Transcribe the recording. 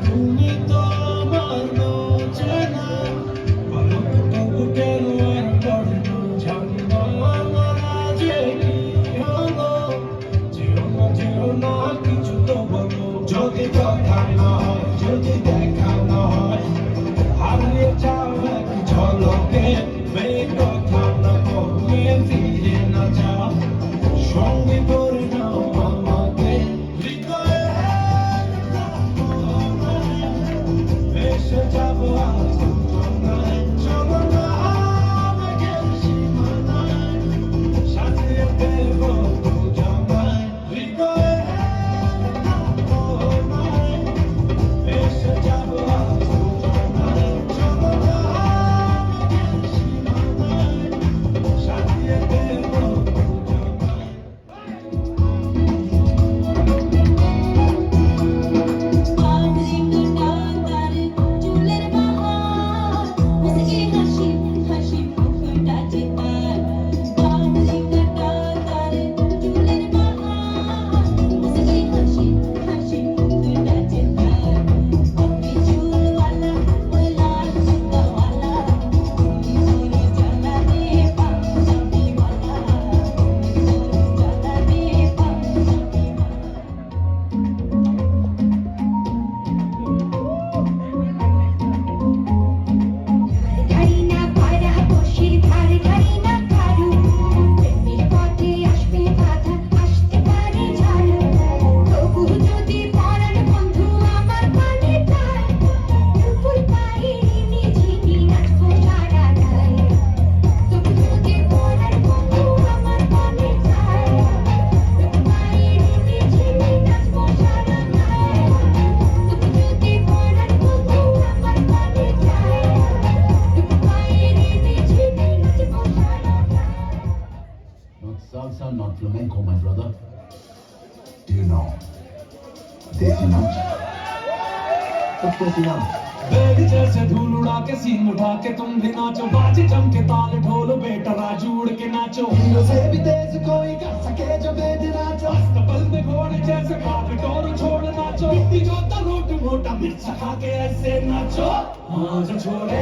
তুমি তো আমার চেনা ভালো তবু কেন আর পড়ে না জানি না আমার যে কি হলো যেও না কিছু তো বলো যদি কথা না হয় যদি দেখা না হয় হারিয়ে যাও এক ঝলকে মেয়ে কথা না বলে ফিরে না যাও সঙ্গে করে নাও আমাকে হৃদয়ে এসে যাবো আজ তোমায় চলো না আমাকে সীমানায় সাজিয়ে দেবো দুজনায় হৃদয়ে এসে যাবো আজ তোমায় চলো না আমাকে সীমানায় সাজিয়ে দেবো দুজনায় Not salsa, not flamenco, my brother. Do you know Desi Naach? What's Desi Naach? Bag जैसे धूल उड़ा के सीन उठा के तुम भी नाचो बाजे जम के ताल ढोल बेटा राजू उड़ के नाचो हीरो से भी तेज कोई कर सके जो बेद नाचो अस्तबल में घोड़े जैसे भाग टोर छोड़ नाचो इतनी जोता रोट मोटा मिर्च खा के ऐसे नाचो हाँ जो छोड़े